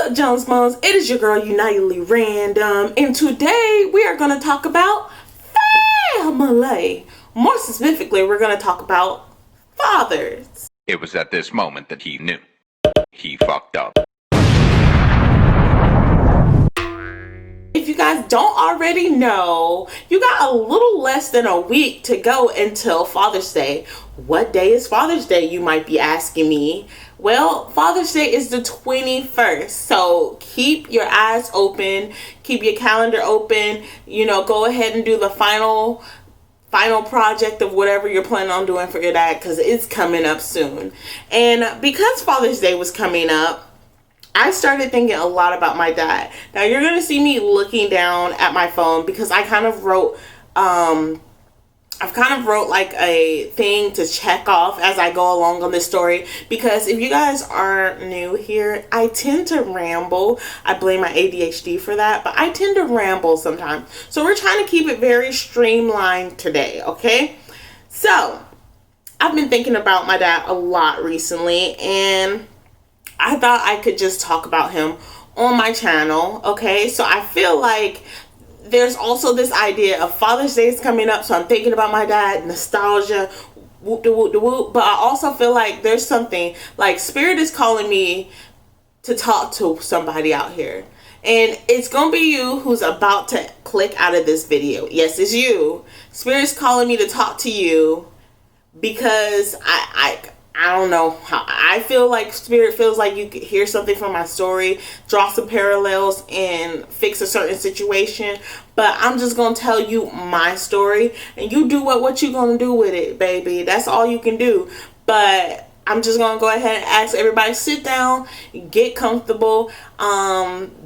What's up, Jones Bones? It is your girl, Unitedly Random, and today we are going to talk about family. More specifically, we're going to talk about fathers. It was at this moment that he knew. He fucked up. If you guys don't already know, you got a little less than a week to go until Father's Day. What day is Father's Day, you might be asking me? Well, Father's Day is the 21st, so keep your eyes open, keep your calendar open, go ahead and do the final project of whatever you're planning on doing for your dad, because it's coming up soon. And because Father's Day was coming up, I started thinking a lot about my dad. Now you're going to see me looking down at my phone because I've kind of wrote like a thing to check off as I go along on this story, because if you guys are new here, I tend to ramble. I blame my ADHD for that, but I tend to ramble sometimes. So we're trying to keep it very streamlined today, okay? So I've been thinking about my dad a lot recently, and I thought I could just talk about him on my channel, okay? So I feel like there's also this idea of Father's Day is coming up, so I'm thinking about my dad, nostalgia, whoop de whoop de whoop. But I also feel like there's something, like Spirit is calling me to talk to somebody out here. And it's going to be you who's about to click out of this video. Yes, it's you. Spirit's calling me to talk to you because I don't know how I feel like Spirit feels like you could hear something from my story, draw some parallels, and fix a certain situation. But I'm just going to tell you my story, and you do what you're going to do with it, baby. That's all you can do. But I'm just going to go ahead and ask everybody, sit down, get comfortable.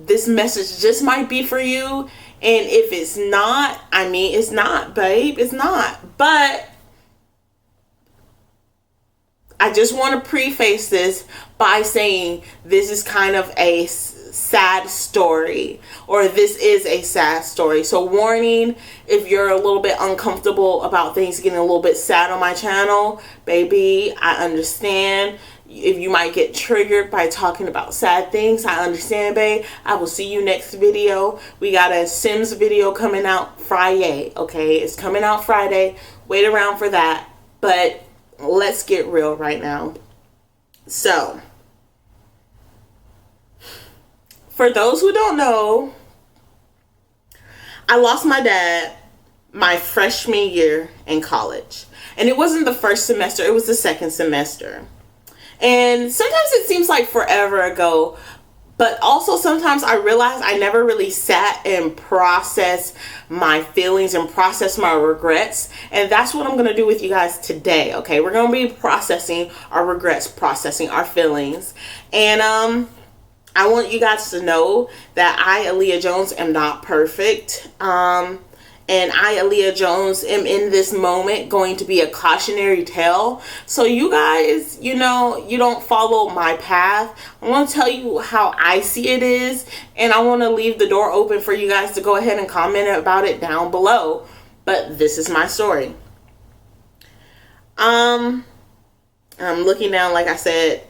This message just might be for you. And if it's not, I mean, it's not, babe. It's not. But I just want to preface this by saying this is kind of a sad story, or this is a sad story. So warning, if you're a little bit uncomfortable about things getting a little bit sad on my channel, baby, I understand. If you might get triggered by talking about sad things, I understand, babe. I will see you next video. We got a Sims video coming out Friday, okay? It's coming out Friday. Wait around for that. But let's get real right now. So, for those who don't know, I lost my dad my freshman year in college. And it wasn't the first semester, it was the second semester. And sometimes it seems like forever ago, but also sometimes I realize I never really sat and processed my feelings and processed my regrets. And that's what I'm going to do with you guys today, okay? We're going to be processing our regrets, processing our feelings. And I want you guys to know that I, Alia Jones, am not perfect. And I, Alia Jones, am in this moment going to be a cautionary tale. So you guys, you don't follow my path. I want to tell you how I see it is. And I want to leave the door open for you guys to go ahead and comment about it down below. But this is my story. I'm looking down, like I said,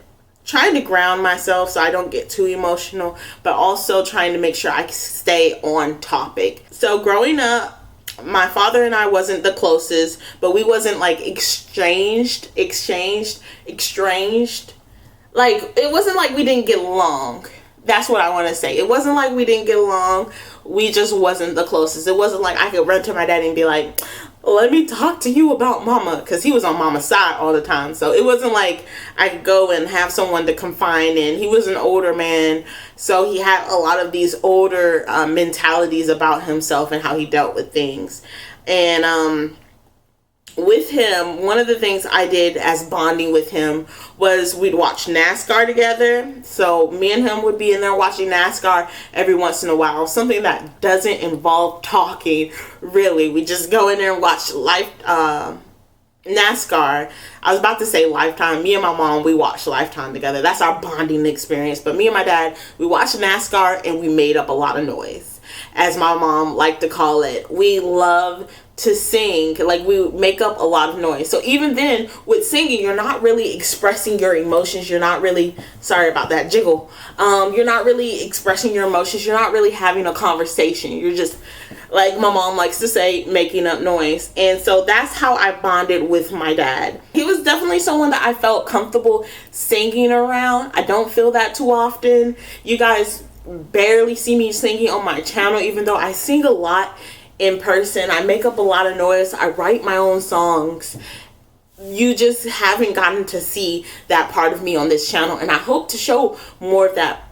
trying to ground myself so I don't get too emotional, but also trying to make sure I stay on topic. So growing up, my father and I wasn't the closest, but we wasn't like estranged. Like, it wasn't like we didn't get along. That's what I want to say. It wasn't like we didn't get along. We just wasn't the closest. It wasn't like I could run to my daddy and be like, let me talk to you about mama, because he was on mama's side all the time. So it wasn't like I could go and have someone to confide in. He was an older man, so he had a lot of these older mentalities about himself and how he dealt with things. And with him, one of the things I did as bonding with him was we'd watch NASCAR together. So me and him would be in there watching NASCAR every once in a while. Something that doesn't involve talking, really. We just go in there and watch NASCAR. I was about to say Lifetime. Me and my mom, we watched Lifetime together. That's our bonding experience. But me and my dad, we watched NASCAR and we made up a lot of noise. as my mom liked to call it. We love to sing. Like, we make up a lot of noise. So even then, with singing, you're not really expressing your emotions. You're not really, sorry about that jiggle. You're not really expressing your emotions. You're not really having a conversation. You're just, like my mom likes to say, making up noise. And so that's how I bonded with my dad. He was definitely someone that I felt comfortable singing around. I don't feel that too often. You guys barely see me singing on my channel, even though I sing a lot in person. I make up a lot of noise. I write my own songs. You just haven't gotten to see that part of me on this channel, and I hope to show more of that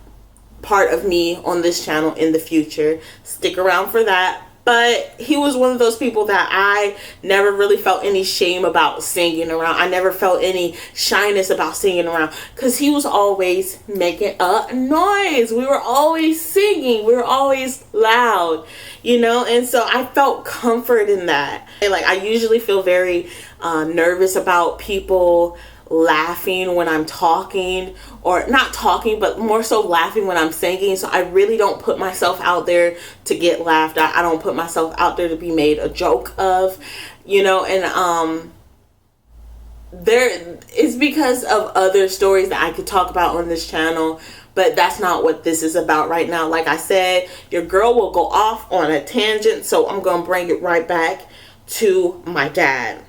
part of me on this channel in the future. Stick around for that. But he was one of those people that I never really felt any shame about singing around. I never felt any shyness about singing around, because he was always making a noise. We were always singing. We were always loud, you know? And so I felt comfort in that. And like, I usually feel very nervous about people laughing when I'm talking, or not talking, but more so laughing when I'm singing. So I really don't put myself out there to get laughed at. I don't put myself out there to be made a joke of, you know. And there is because of other stories that I could talk about on this channel, but that's not what this is about right now. Like I said, your girl will go off on a tangent, so I'm gonna bring it right back to my dad.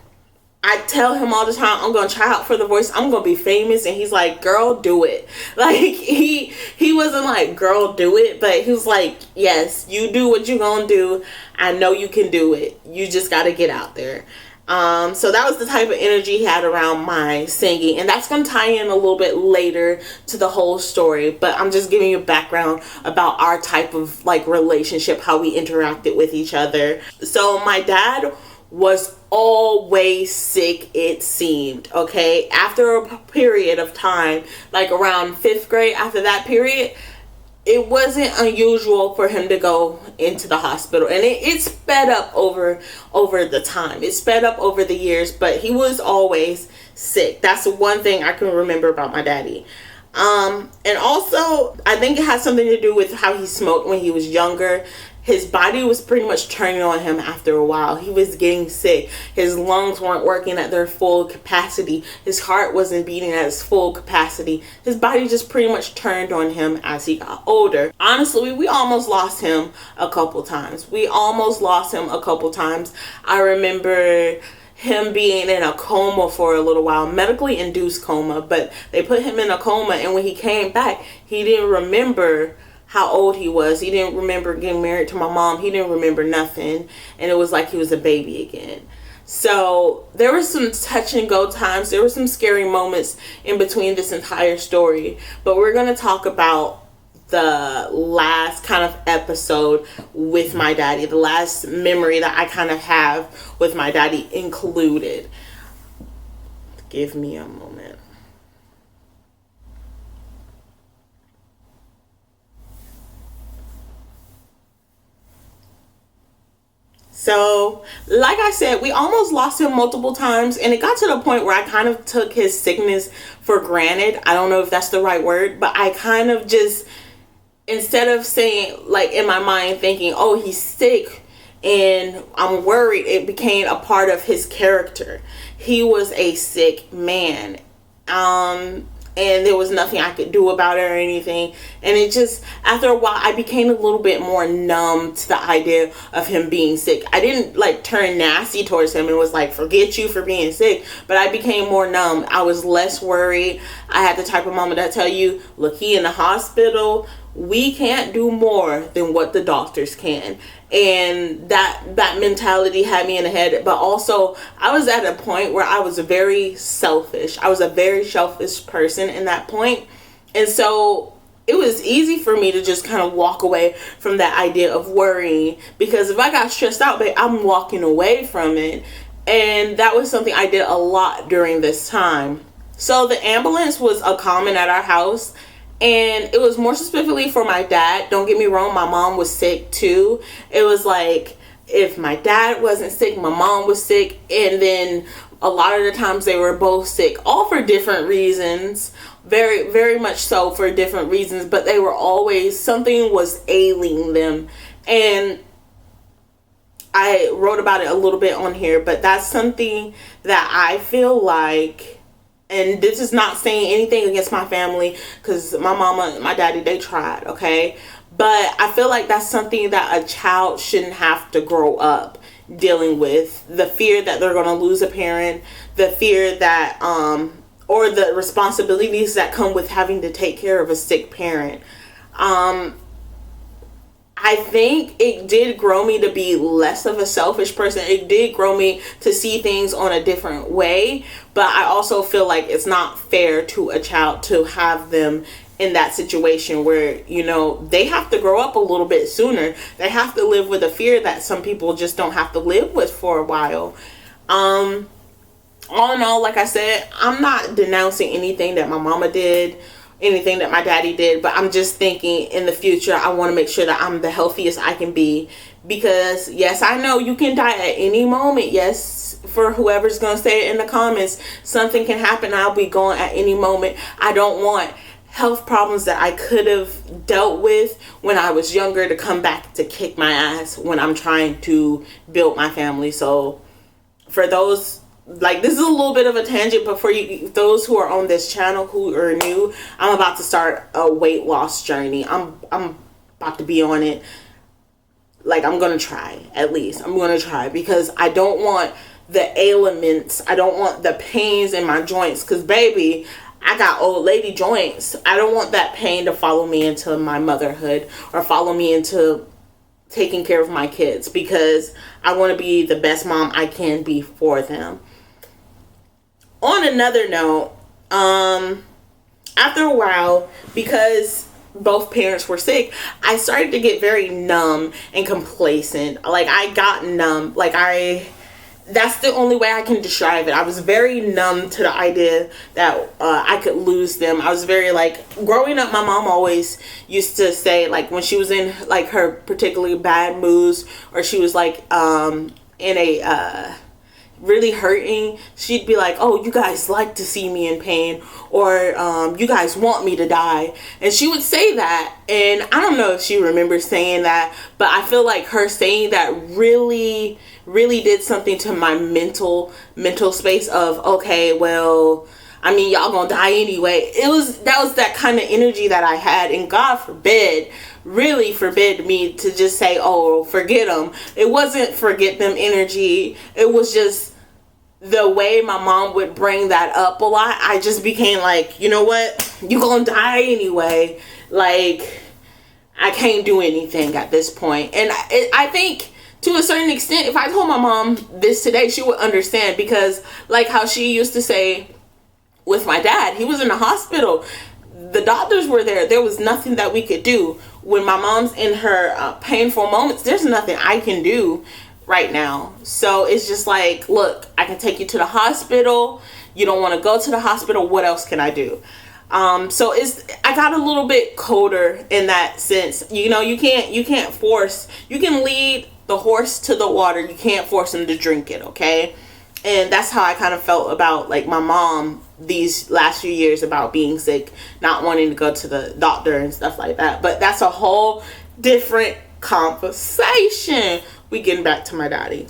I tell him all the time, I'm going to try out for The Voice. I'm going to be famous. And he's like, girl, do it. Like, he wasn't like, girl, do it. But he was like, yes, you do what you're going to do. I know you can do it. You just got to get out there. So that was the type of energy he had around my singing. And that's going to tie in a little bit later to the whole story. But I'm just giving you a background about our type of like relationship, how we interacted with each other. So my dad was always sick, it seemed. Okay, after a period of time, like around 5th grade, after that period, it wasn't unusual for him to go into the hospital. And it sped up over the time. It sped up over the years, but he was always sick. That's the one thing I can remember about my daddy. And also, I think it has something to do with how he smoked when he was younger. His body was pretty much turning on him after a while. He was getting sick. His lungs weren't working at their full capacity. His heart wasn't beating at its full capacity. His body just pretty much turned on him as he got older. Honestly, we almost lost him a couple times. I remember him being in a coma for a little while, medically induced coma, but they put him in a coma, and when he came back, he didn't remember how old he was. He didn't remember getting married to my mom. He didn't remember nothing. And it was like he was a baby again. So there were some touch and go times. There were some scary moments in between this entire story. But we're going to talk about the last kind of episode with my daddy. The last memory that I kind of have with my daddy included. Give me a moment. So, like I said, we almost lost him multiple times, and it got to the point where I kind of took his sickness for granted. I don't know if that's the right word, but I kind of just, instead of saying, like in my mind thinking, oh, he's sick and I'm worried, it became a part of his character. He was a sick man. And there was nothing I could do about it or anything. And it just, after a while, I became a little bit more numb to the idea of him being sick. I didn't like turn nasty towards him and was like, forget you for being sick. But I became more numb. I was less worried. I had the type of mama that tell you, look, he in the hospital. We can't do more than what the doctors can. And that mentality had me in the head. But also, I was at a point where I was very selfish. I was a very selfish person in that point. And so it was easy for me to just kind of walk away from that idea of worrying. Because if I got stressed out, babe, I'm walking away from it. And that was something I did a lot during this time. So the ambulance was a common at our house. And it was more specifically for my dad. Don't get me wrong, my mom was sick too. It was like, if my dad wasn't sick, my mom was sick. And then a lot of the times they were both sick, all for different reasons. very, very much so, for different reasons, but they were always, something was ailing them. And I wrote about it a little bit on here, but that's something that I feel like, and this is not saying anything against my family, because my mama and my daddy, they tried, okay? But I feel like that's something that a child shouldn't have to grow up dealing with. The fear that they're going to lose a parent, the fear that, or the responsibilities that come with having to take care of a sick parent. I think it did grow me to be less of a selfish person. It did grow me to see things on a different way. But I also feel like it's not fair to a child to have them in that situation where, you know, they have to grow up a little bit sooner. They have to live with a fear that some people just don't have to live with for a while. All in all, like I said, I'm not denouncing anything that my mama did, anything that my daddy did, but I'm just thinking in the future, I want to make sure that I'm the healthiest I can be, because yes, I know you can die at any moment. Yes, for whoever's going to say it in the comments, something can happen. I'll be gone at any moment. I don't want health problems that I could have dealt with when I was younger to come back to kick my ass when I'm trying to build my family. So for those, like, this is a little bit of a tangent, but for you, those who are on this channel who are new, I'm about to start a weight loss journey. I'm about to be on it. Like, I'm gonna try, at least I'm gonna try, because I don't want the ailments, I don't want the pains in my joints, because baby, I got old lady joints. I don't want that pain to follow me into my motherhood or follow me into taking care of my kids, because I want to be the best mom I can be for them. On another note, after a while, because both parents were sick, I started to get very numb and complacent. Like, I got numb. Like, that's the only way I can describe it. I was very numb to the idea that I could lose them. I was very, like, growing up, my mom always used to say, like, when she was in, like, her particularly bad moods, or she was, like, in a really hurting, she'd be like, oh, you guys like to see me in pain, or you guys want me to die. And she would say that, and I don't know if she remembers saying that, but I feel like her saying that really did something to my mental space of, okay, well, I mean, y'all gonna die anyway. That was that kind of energy that I had, and God forbid, really forbid me to just say, oh, forget them. It wasn't forget them energy. It was just the way my mom would bring that up a lot. I just became like, you know what? You gonna die anyway. Like, I can't do anything at this point. And I think to a certain extent, if I told my mom this today, she would understand, because like how she used to say with my dad, he was in the hospital. The doctors were there. There was nothing that we could do. When my mom's in her painful moments, there's nothing I can do right now. So it's just like, look, I can take you to the hospital. You don't want to go to the hospital. What else can I do? So I got a little bit colder in that sense. You know, you can't force, you can lead the horse to the water. You can't force him to drink it. Okay. And that's how I kind of felt about, like, my mom these last few years, about being sick, not wanting to go to the doctor and stuff like that. But that's a whole different conversation. We getting back to my daddy.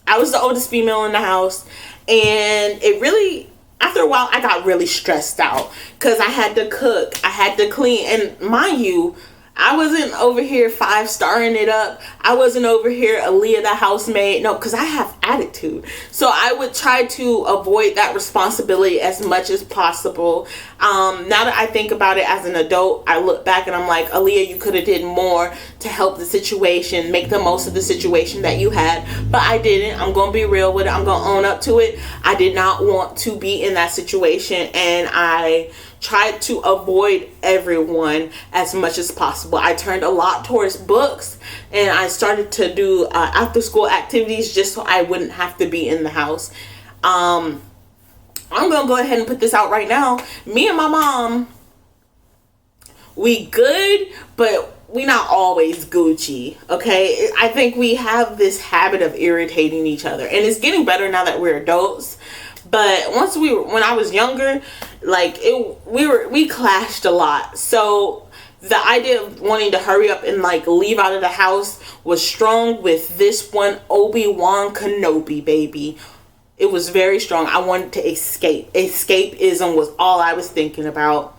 I was the oldest female in the house, and it really, after a while, I got really stressed out because I had to cook, I had to clean, and mind you, I wasn't over here 5-starring it up. I wasn't over here Alia the housemaid. No, because I have attitude. So I would try to avoid that responsibility as much as possible. Now that I think about it as an adult, I look back and I'm like, Alia, you could have did more to help the situation, make the most of the situation that you had. But I didn't. I'm going to be real with it. I'm going to own up to it. I did not want to be in that situation, and I tried to avoid everyone as much as possible. I turned a lot towards books, and I started to do after school activities just so I wouldn't have to be in the house. I'm gonna go ahead and put this out right now. Me and my mom, we good, but we not always Gucci, okay? I think we have this habit of irritating each other, and it's getting better now that we're adults. But when I was younger, like we clashed a lot. So the idea of wanting to hurry up and like leave out of the house was strong with this one Obi-Wan Kenobi, baby. It was very strong. I wanted to escape. Escapism was all I was thinking about.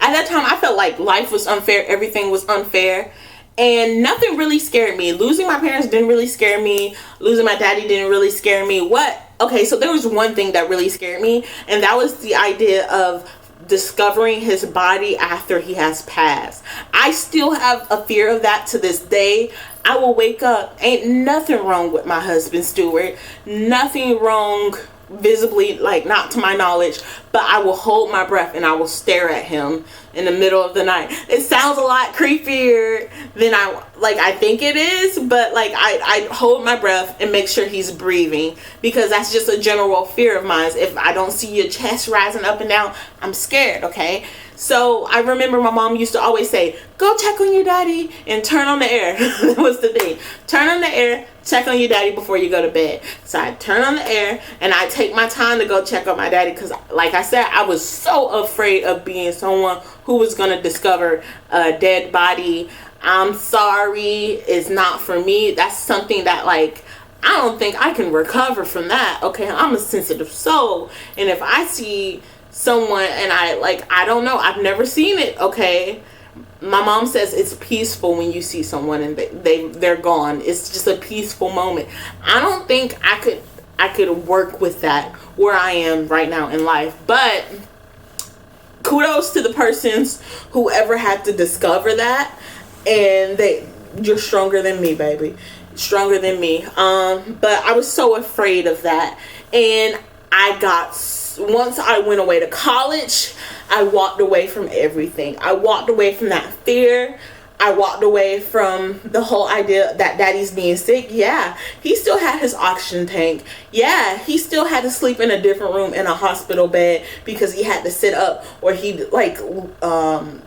At that time, I felt like life was unfair. Everything was unfair. And nothing really scared me. Losing my parents didn't really scare me. Losing my daddy didn't really scare me. Okay, so there was one thing that really scared me. And that was the idea of discovering his body after he has passed. I still have a fear of that to this day. I will wake up, ain't nothing wrong with my husband Stuart, nothing wrong visibly, like not to my knowledge, but I will hold my breath and I will stare at him in the middle of the night. It sounds a lot creepier than I think it is, but like I hold my breath and make sure he's breathing, because that's just a general fear of mine. If I don't see your chest rising up and down, I'm scared, okay? So I remember my mom used to always say, go check on your daddy and turn on the air. That was the thing. Turn on the air, check on your daddy before you go to bed. So I turn on the air and I take my time to go check on my daddy, because like I said, I was so afraid of being someone who was going to discover a dead body. I'm sorry, it's not for me. That's something that like I don't think I can recover from that. Okay, I'm a sensitive soul, and if I see someone and I don't know, I've never seen it, okay? My mom says it's peaceful when you see someone and they're gone. It's just a peaceful moment. I don't think I could work with that where I am right now in life. But kudos to the persons who ever had to discover that, and you're stronger than me, baby. Stronger than me. But I was so afraid of that, and once I went away to college, I walked away from everything. I walked away from that fear. I walked away from the whole idea that daddy's being sick. Yeah, he still had his oxygen tank. Yeah, he still had to sleep in a different room in a hospital bed because he had to sit up, or he'd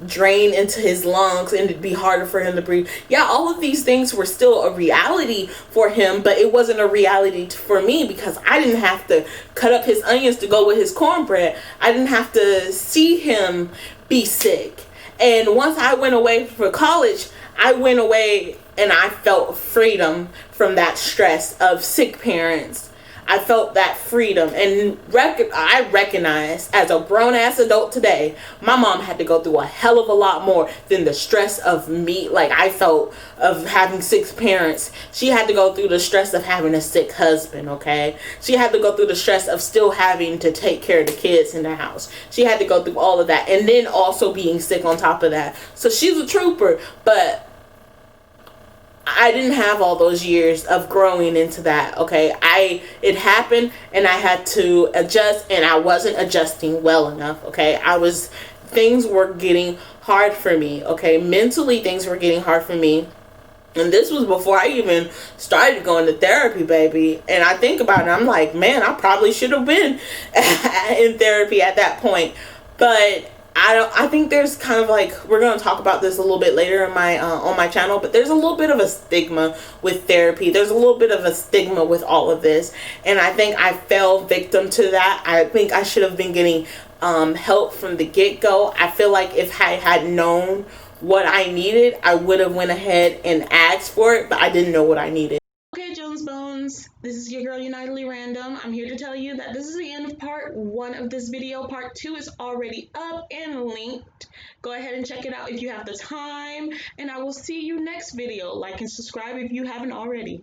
drain into his lungs and it'd be harder for him to breathe. Yeah, all of these things were still a reality for him, but it wasn't a reality for me, because I didn't have to cut up his onions to go with his cornbread. I didn't have to see him be sick. And once I went away for college, I went away and I felt freedom from that stress of sick parents. I felt that freedom, and I recognize as a grown-ass adult today, my mom had to go through a hell of a lot more than the stress of me. Like I felt of having sick parents. She had to go through the stress of having a sick husband, okay? She had to go through the stress of still having to take care of the kids in the house. She had to go through all of that, and then also being sick on top of that. So she's a trooper, but I didn't have all those years of growing into that, okay? It happened and I had to adjust, and I wasn't adjusting well enough, okay? Things were getting hard for me, okay? Mentally, things were getting hard for me. And this was before I even started going to therapy, baby. And I think about it, I'm like, man, I probably should have been in therapy at that point. But I think there's kind of like, we're going to talk about this a little bit later in my on my channel, but there's a little bit of a stigma with therapy. There's a little bit of a stigma with all of this, and I think I fell victim to that. I think I should have been getting help from the get-go. I feel like if I had known what I needed, I would have went ahead and asked for it, but I didn't know what I needed. Okay, Jones Bones, this is your girl Unitedly Random. I'm here to tell you that this is the end of part 1 of this video. Part 2 is already up and linked. Go ahead and check it out if you have the time, and I will see you next video. Like and subscribe if you haven't already.